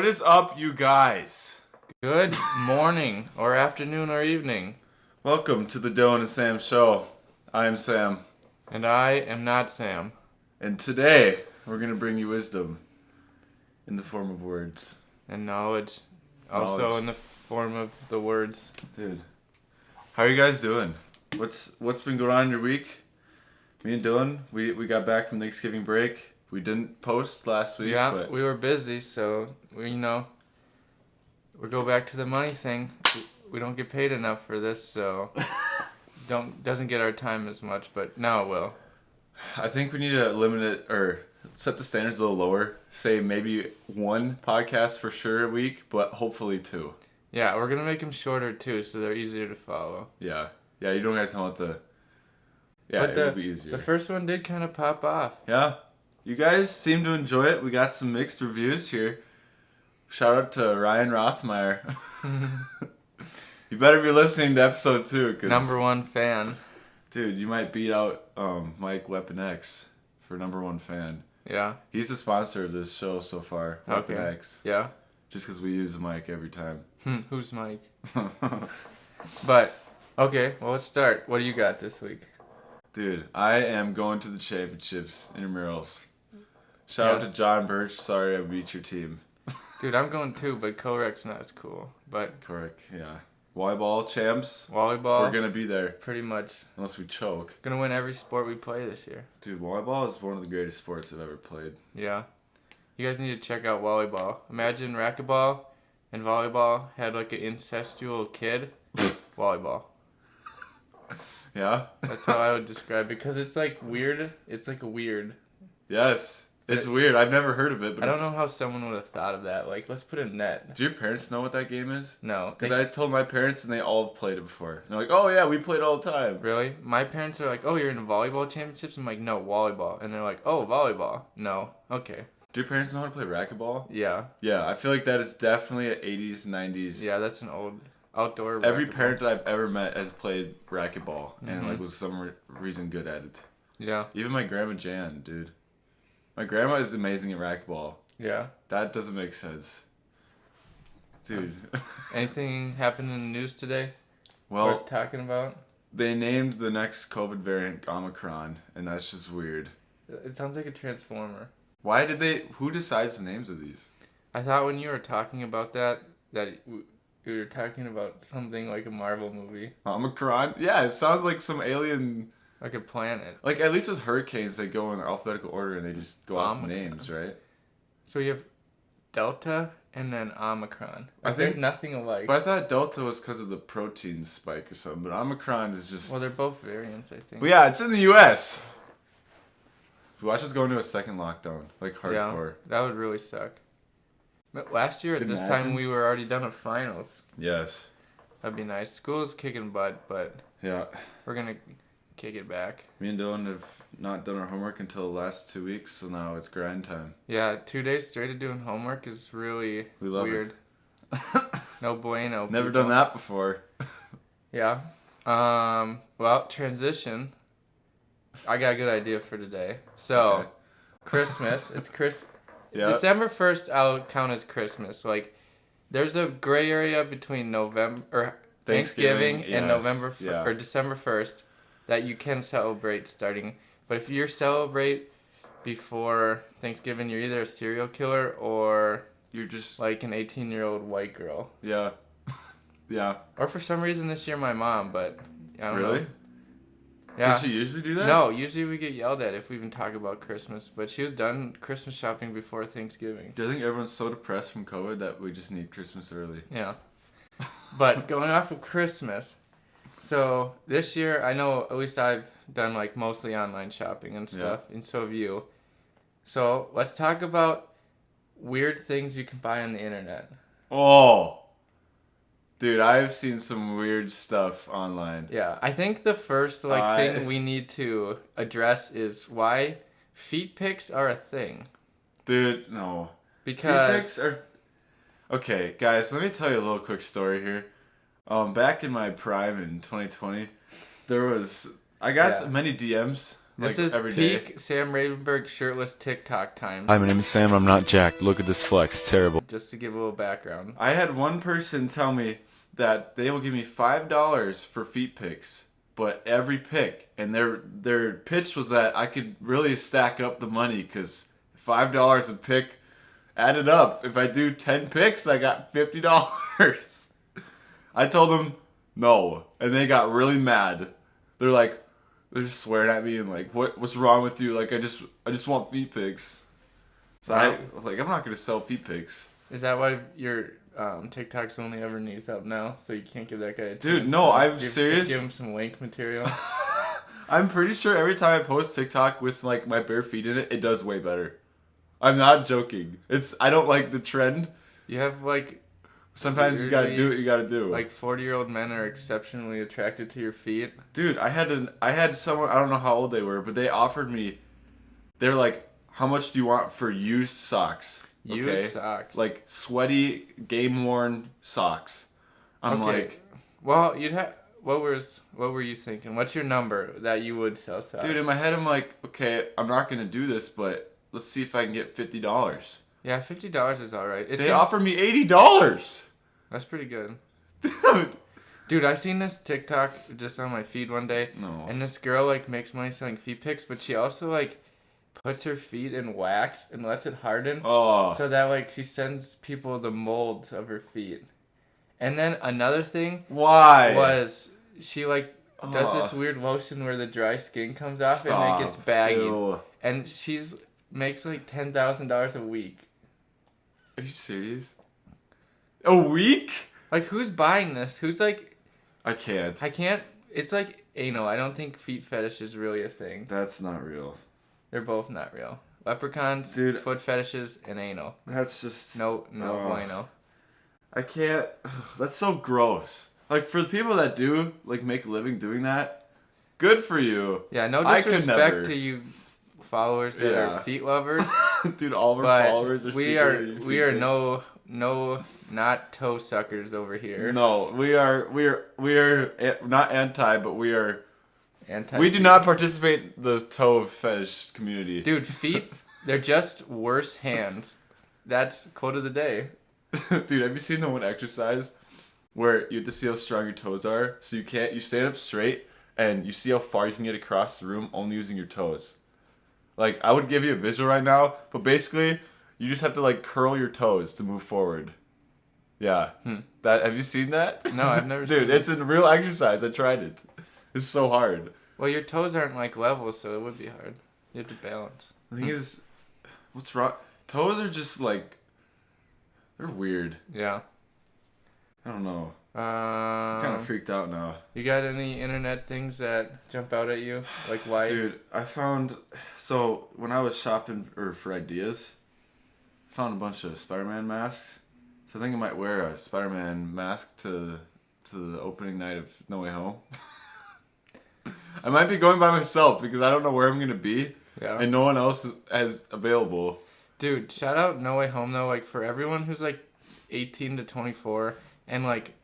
What is up, you guys? Good morning, or afternoon, or evening. Welcome to the Dylan and Sam Show. I am Sam. And I am not Sam. And today, we're going to bring you wisdom in the form of words. And knowledge. Also in the form of the words. Dude, how are you guys doing? What's been going on in your week? Me and Dylan, we got back from Thanksgiving break. We didn't post last week. Yeah, but we were busy, so we go back to the money thing. We don't get paid enough for this, so doesn't get our time as much, but now it will. I think we need to limit it or set the standards a little lower. Say maybe one podcast for sure a week, but hopefully two. Yeah, we're gonna make them shorter too, so they're easier to follow. Yeah, you don't guys want to. Yeah, but it would be easier. The first one did kind of pop off. Yeah, you guys seem to enjoy it. We got some mixed reviews here. Shout out to Ryan Rothmeyer. You better be listening to episode 2. Number one fan. Dude, you might beat out Mike Weapon X for number one fan. Yeah. He's the sponsor of this show so far, Weapon X. Yeah. Just because we use the mic every time. Who's Mike? But, okay, well, let's start. What do you got this week? Dude, I am going to the championships, intramurals. Shout out to John Birch. Sorry I beat your team. Dude, I'm going too, but co-rec's not as cool. But Correct, yeah. Volleyball champs. Volleyball. We're going to be there. Pretty much. Unless we choke. Gonna win every sport we play this year. Dude, volleyball is one of the greatest sports I've ever played. Yeah. You guys need to check out volleyball. Imagine racquetball and volleyball had like an incestual kid. Volleyball. Yeah? That's how I would describe it. Because it's like weird. It's like a weird. Yes. It's weird. I've never heard of it. But I don't know how someone would have thought of that. Like, let's put a net. Do your parents know what that game is? No. Because I told my parents and they all have played it before. And they're like, oh yeah, we played all the time. Really? My parents are like, oh, you're in volleyball championships? I'm like, no, volleyball. And they're like, oh, volleyball. No. Okay. Do your parents know how to play racquetball? Yeah. Yeah, I feel like that is definitely an 80s, 90s. Yeah, that's an old outdoor Every racquetball. parent that I've ever met has played racquetball and like was some reason good at it. Yeah. Even my grandma Jan, dude. My grandma is amazing at racquetball. Yeah. That doesn't make sense. Dude. Anything happened in the news today? Well, worth talking about? they named the next COVID variant Omicron, and that's just weird. It sounds like a transformer. Why did they... Who decides the names of these? I thought when you were talking about that you were talking about something like a Marvel movie. Omicron? Yeah, it sounds like some alien... Like a planet. Like, at least with hurricanes, they go in alphabetical order and they just go off Omicron. names, right? So you have Delta and then Omicron. I They're think nothing alike. But I thought Delta was because of the protein spike or something, but Omicron is just... Well, they're both variants, I think. But yeah, it's in the U.S. Watch us go into a second lockdown. Like, hardcore. Yeah, that would really suck. But last year at this time, we were already done with finals. Yes. That'd be nice. School's kicking butt, but Yeah. we're going to kick it back. Me and Dylan have not done our homework until the last 2 weeks, so now it's grind time. Yeah, 2 days straight of doing homework is really We love weird. No bueno. Never people. done that before. Yeah. Well, transition. I got a good idea for today. So, Okay. Christmas. It's Yeah. December 1st, I'll count as Christmas. Like, there's a gray area between Thanksgiving and yes, November yeah. or December 1st that you can celebrate starting. But if you celebrate before Thanksgiving, you're either a serial killer or You're just... like an 18-year-old white girl. Yeah. Yeah. Or for some reason this year my mom, but I don't know. Really? Yeah. Does she usually do that? No, usually we get yelled at if we even talk about Christmas. But she was done Christmas shopping before Thanksgiving. Do you think everyone's so depressed from COVID that we just need Christmas early? Yeah. But going off of Christmas, so this year I know at least I've done like mostly online shopping and stuff, and so have you. So let's talk about weird things you can buy on the internet. Oh! Dude, I've seen some weird stuff online. Yeah, I think the first thing we need to address is why feet pics are a thing. Dude, no. Because Feet pics are... Okay, guys, let me tell you a little quick story here. Back in my prime in 2020, I got many DMs This like, is every day. peak Sam Ravenberg shirtless TikTok time. Hi, my name is Sam. I'm not jacked. Look at this flex. Terrible. Just to give a little background. I had one person tell me that they will give me $5 for feet pics, but every pic, and their pitch was that I could really stack up the money because $5 a pic added up. If I do 10 pics, I got $50. I told them no, and they got really mad. They're just swearing at me and like, what's wrong with you? Like, I just want feet pics. So I'm not gonna sell feet pics. Is that why your TikTok's only ever knees up now? So you can't give that guy a chance? Dude, no, I'm serious. Give him some wank material. I'm pretty sure every time I post TikTok with like my bare feet in it, it does way better. I'm not joking. I don't like the trend. You have like Sometimes you gotta do what you gotta do. like 40-year-old men are exceptionally attracted to your feet. Dude, I had someone, I don't know how old they were, but they offered me. They're like, how much do you want for used socks? Used socks. Like sweaty, game worn socks. I'm like, well, you'd have. What were you thinking? What's your number that you would sell socks? dude, in my head I'm like, okay, I'm not gonna do this, but let's see if I can get $50. Yeah, $50 is all right. They offered me $80. That's pretty good. Dude. Dude, I seen this TikTok just on my feed one day. No. And this girl like makes money selling feet pics, but she also like puts her feet in wax and lets it harden. Oh. So that like she sends people the molds of her feet. And then another thing Why? was she like does this weird motion where the dry skin comes off and it gets baggy. Ew. And makes like $10,000 a week. Are you serious? A week? Like who's buying this? Who's like I can't. it's like anal. I don't think feet fetish is really a thing. That's not real. They're both not real. Leprechauns, Dude. foot fetishes, and anal. That's just No bueno. I can't. That's so gross. Like for the people that do like make a living doing that, good for you. Yeah, no I could disrespect never. to you followers that are feet lovers. Dude, all of our but followers are we are not toe suckers over here. No, we are not anti, but we are. Anti. We do not participate in the toe fetish community. Dude, feet, they're just worse hands. That's quote of the day. Dude, have you seen the one exercise where you have to see how strong your toes are? So you stand up straight and you see how far you can get across the room only using your toes. Like, I would give you a visual right now, but basically, you just have to like curl your toes to move forward. Yeah. Have you seen that? No, I've never seen Dude, it. it's a real exercise. I tried it. It's so hard. Well, your toes aren't like level, so it would be hard. You have to balance. The thing is, what's wrong? Toes are just like, they're weird. Yeah. I don't know. I'm kind of Um, freaked out now. you got any internet things that jump out at you? Like why? Dude, I found, so when I was shopping for ideas, I found a bunch of Spider-Man masks. So I think I might wear a Spider-Man mask to the opening night of No Way Home. I might be going by myself because I don't know where I'm gonna be, Yeah. and no one else is available. Dude, shout out No Way Home though. Like for everyone who's like 18 to 24, and like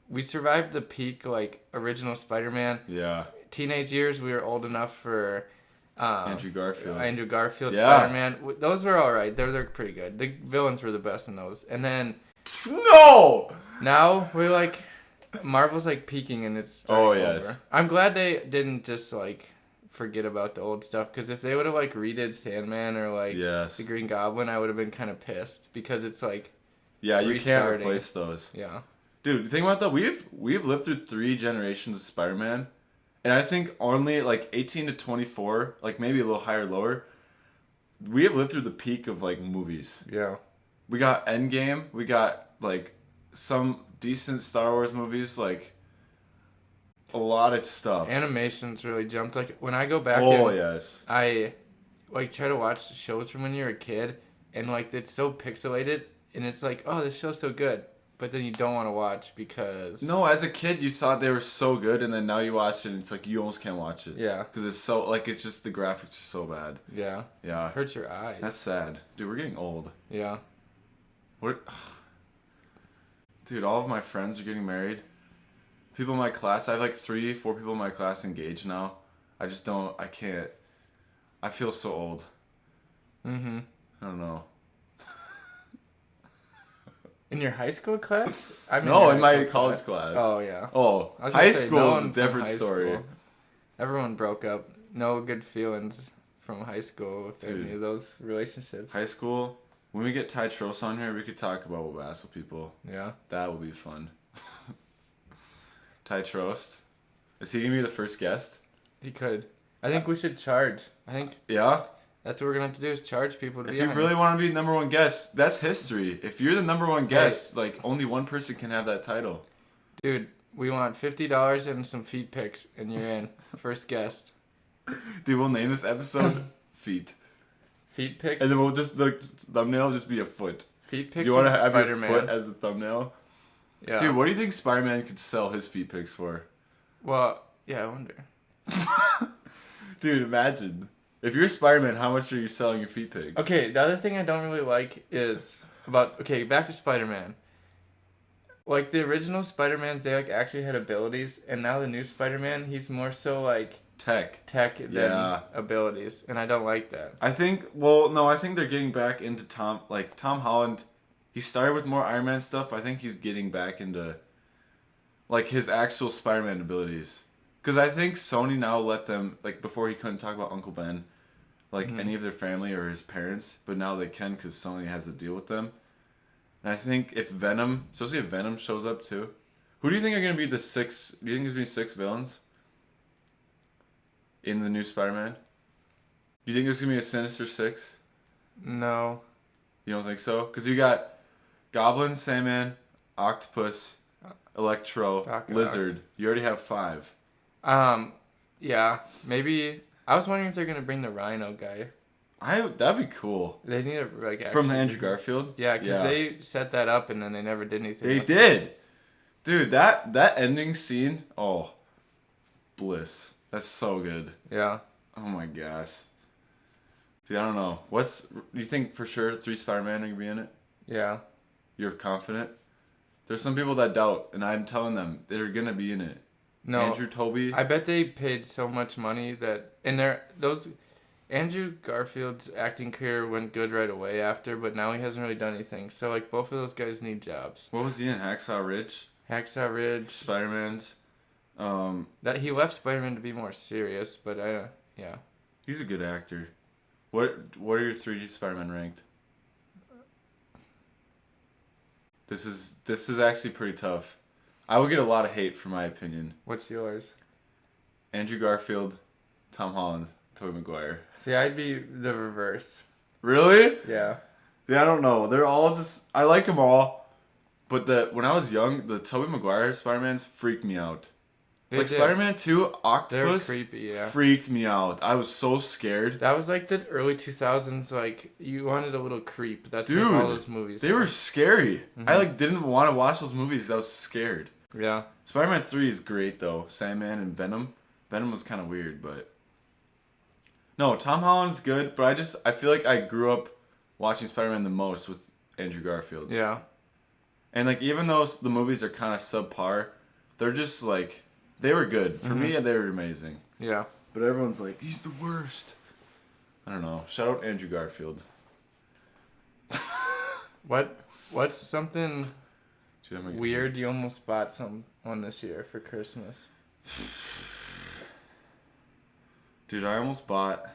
we survived the peak like original Spider-Man. Yeah, Teenage years, we were old enough for Andrew Garfield. Yeah. Spider-Man. Those were all right. They're pretty good. The villains were the best in those. And then No. now we're like Marvel's like peaking and it's starting Oh, yes. over. I'm glad they didn't just like forget about the old stuff because if they would have like redid Sandman or like Yes. the Green Goblin, I would have been kind of pissed because it's like Yeah, you can't restarting. replace those. yeah. Dude, think about that. We've lived through 3 generations of Spider-Man, and I think only like 18 to 24, like maybe a little higher, lower. We have lived through the peak of like movies. Yeah. We got Endgame. We got like some decent Star Wars movies. Like a lot of stuff. Animations really jumped. Like when I go back Oh in, yes. I like try to watch shows from when you're a kid and like it's so pixelated and it's like, oh, this show's so good. But then you don't want to watch because No, as a kid you thought they were so good, and then now you watch it, and it's like you almost can't watch it. Yeah. Because it's so like it's just the graphics are so bad. Yeah. Yeah. Hurts your eyes. That's sad, dude. We're getting old. Yeah. What? Dude, all of my friends are getting married. People in my class, I have like 3, 4 people in my class engaged now. I can't. I feel so old. Mm-hmm. I don't know. In your high school class? I'm No, your in high my school college class. Oh, yeah. Oh, I was gonna high say, school no is a one from different high story. school. Everyone broke up. No good feelings from high school with Dude. any of those relationships. High school, when we get Ty Trost on here, we could talk about what basketball people. Yeah. That will be fun. Ty Trost. Is he going to be the first guest? He could. I think we should charge. I think Yeah? that's what we're going to have to do is charge people to If be you on. really want to be number one guest, that's history. If you're the number one guest, like, only one person can have that title. Dude, we want $50 and some feet pics, and you're in. First guest. Dude, we'll name this episode Feet. Feet pics? And then we'll just, the thumbnail will just be a foot. Feet Do pics you want and to have your Spiderman. foot as a thumbnail? Yeah. Dude, what do you think Spider-Man could sell his feet pics for? Well, yeah, I wonder. Dude, imagine. If you're Spider-Man, how much are you selling your feet pics? Okay, the other thing I don't really like is about... Okay, back to Spider-Man. Like, the original Spider-Mans, they, like, actually had abilities, and now the new Spider-Man, he's more so, like, Tech. than Yeah. abilities, and I don't like that. I think they're getting back into Tom Holland. He started with more Iron Man stuff, but I think he's getting back into, like, his actual Spider-Man abilities. Because I think Sony now let them, like, before he couldn't talk about Uncle Ben, like, any of their family or his parents, but now they can because Sony has to deal with them. And I think if Venom, especially if Venom shows up too, who do you think are going to be the 6, do you think there's going to be 6 villains in the new Spider-Man? Do you think there's going to be a Sinister 6? No. You don't think so? Because you got Goblin, Sandman, Octopus, Electro, Doc Ock. Lizard. You already have 5. Yeah, maybe... I was wondering if they're gonna bring the Rhino guy. That'd be cool. They need to, like, From the actually Andrew do- Garfield? Yeah, because they set that up and then they never did anything They with it. did! Dude, that ending scene, oh, bliss. That's so good. Yeah. Oh my gosh. See, I don't know. You think for sure 3 Spider-Man are going to be in it? Yeah. You're confident? There's some people that doubt, and I'm telling them they're going to be in it. No. Andrew, Toby. I bet they paid so much money that... And those... Andrew Garfield's acting career went good right away after, but now he hasn't really done anything. So, like, both of those guys need jobs. What was he in? Hacksaw Ridge? Hacksaw Ridge. Spider-Man's. That he left Spider-Man to be more serious, but yeah. He's a good actor. What are your 3 Spider-Man ranked? This is actually pretty tough. I will get a lot of hate for my opinion. What's yours? Andrew Garfield, Tom Holland, Tobey Maguire. See, I'd be the reverse. Really? Yeah. Yeah, I don't know. They're all just... I like them all. But when I was young, the Tobey Maguire Spider-Mans freaked me out. They Like did. Spider-Man 2, Octopus They're creepy, yeah. freaked me out. I was so scared. That was like the early 2000s, like, you wanted a little creep. That's Dude, like all those movies. They were scary. I like didn't want to watch those movies 'cause I was scared. Yeah. Spider-Man 3 is great though. Sandman and Venom. Venom was kind of weird, but... No, Tom Holland's good, but I feel like I grew up watching Spider-Man the most with Andrew Garfield. Yeah. And like even though the movies are kind of subpar, they're just like... They were good. For me, they were amazing. Yeah. But everyone's like, he's the worst. I don't know. Shout out Andrew Garfield. What's something Dude, I'm gonna get- weird you almost bought one this year for Christmas? Dude, I almost bought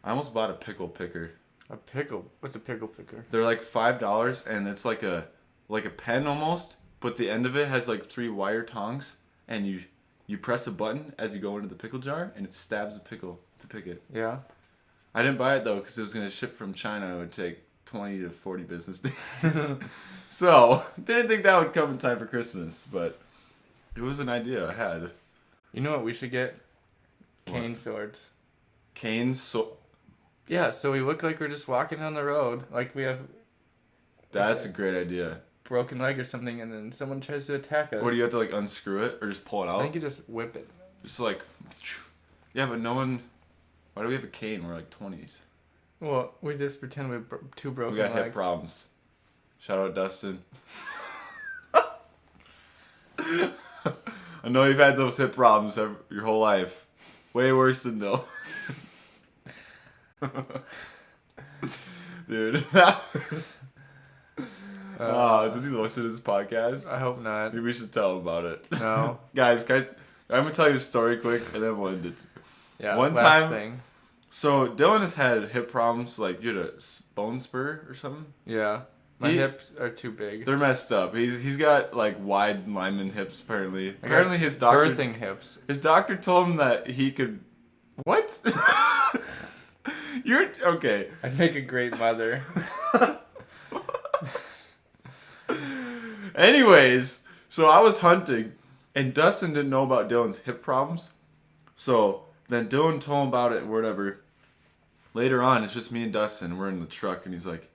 a pickle picker. A pickle? What's a pickle picker? They're like $5 and it's like a pen almost, but the end of it has like 3 wire tongs and you press a button as you go into the pickle jar and it stabs the pickle to pick it. Yeah. I didn't buy it though because it was going to ship from China. It would take 20 to 40 business days. So, didn't think that would come in time for Christmas, but it was an idea I had. You know what we should get? What? Cane swords. Cane, so Yeah, so we look like we're just walking down the road, like we have that's a great idea. broken leg or something, and then someone tries to attack us. What do you have to like unscrew it or just pull it I out? think you just whip it. Just like, yeah, but no one. Why do we have a cane? We're like 20s. Well, we just pretend we have 2 broken We got legs. hip problems. Shout out Dustin. I know you've had those hip problems your whole life. Way worse than though. Dude. Does he listen to this podcast? I hope not. Maybe we should tell him about it. No. Guys, I'm going to tell you a story quick, and then we'll end it. Yeah, One last time- thing. So, Dylan has had hip problems, like, you had a bone spur or something? Yeah. My hips are too big. They're messed up. He's got, like, wide lineman hips, apparently. I got Apparently, his doctor... birthing hips. His doctor told him that he could... What? You're... Okay. I'd make a great mother. Anyways, so I was hunting, and Dustin didn't know about Dylan's hip problems. So then Dylan told him about it or whatever. Later on, it's just me and Dustin. We're in the truck, and he's like,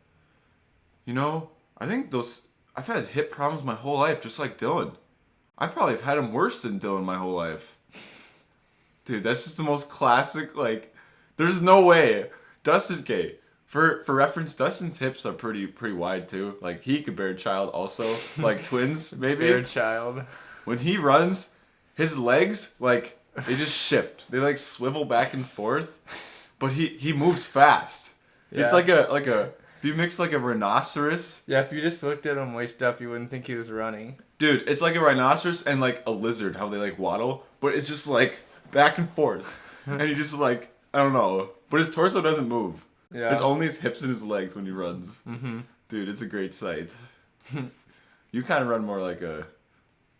you know, I think I've had hip problems my whole life, just like Dylan. I probably have had them worse than Dylan my whole life. Dude, that's just the most classic, like, there's no way. Dustin, okay, for reference, Dustin's hips are pretty wide too. Like, he could bear a child also, like twins, maybe. Bear child. When he runs, his legs, like, they just shift. They, like, swivel back and forth, but he moves fast. Yeah. It's like a, if you mix, like, a rhinoceros. Yeah, if you just looked at him waist up, you wouldn't think he was running. Dude, it's like a rhinoceros and, like, a lizard, how they, like, waddle, but it's just, like, back and forth. And he just, like, I don't know. But his torso doesn't move. Yeah. It's only his hips and his legs when he runs. Mm-hmm. Dude, it's a great sight. You kind of run more like a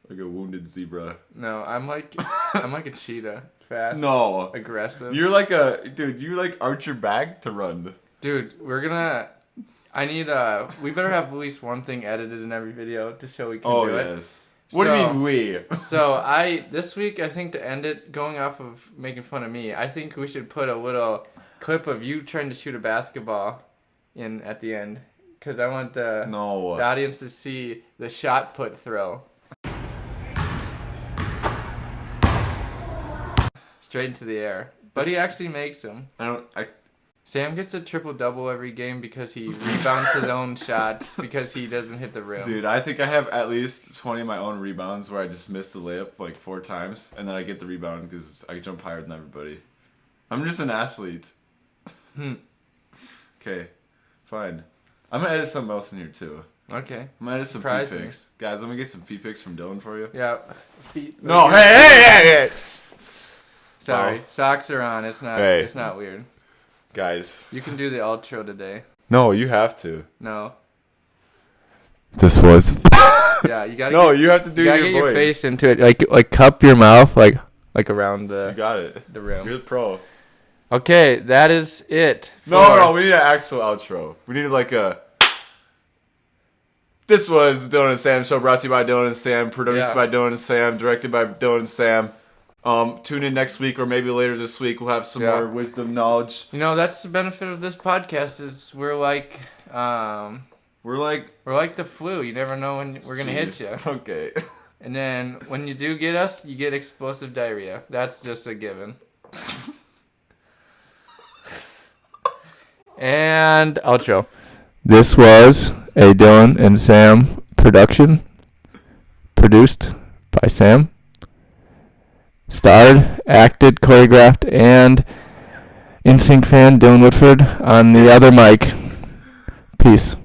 wounded zebra. No, I'm like a cheetah. Fast. No. Aggressive. You're like you like arch your back to run. Dude, we better have at least one thing edited in every video to show we can do it. Oh, yes. What do you mean we? So this week, I think to end it, going off of making fun of me, I think we should put a little clip of you trying to shoot a basketball in at the end. Because I want the audience to see the shot put throw. Straight into the air. But he actually makes them. Sam gets a triple-double every game because he rebounds his own shots because he doesn't hit the rim. Dude, I think I have at least 20 of my own rebounds where I just missed the layup like 4 times, and then I get the rebound because I jump higher than everybody. I'm just an athlete. Okay, fine. I'm going to edit something else in here, too. Okay. I'm going to edit some Surprise feet me. pics. Guys, let me get some feet pics from Dylan for you. Yeah. No, hey! Sorry, Wow. socks are on. It's not. Hey. It's not weird. Guys. You can do the outro today. No, you have to. No. This was... Yeah, you gotta. No, you have to do you gotta your get voice. your face into it, like cup your mouth, like around You the got it. rim. You're the pro. Okay, that is it. No, we need an actual outro. We need like a... This was Dylan and Sam Show, brought to you by Dylan and Sam, produced by Dylan and Sam, directed by Dylan and Sam. Tune in next week or maybe later this week. We'll have some more wisdom, knowledge. You know, that's the benefit of this podcast is we're like the flu. You never know when we're gonna hit you. Okay. And then when you do get us, you get explosive diarrhea. That's just a given. And outro. This was a Dylan and Sam production, produced by Sam. Starred, acted, choreographed, and NSYNC fan Dylan Woodford on the other mic. Peace.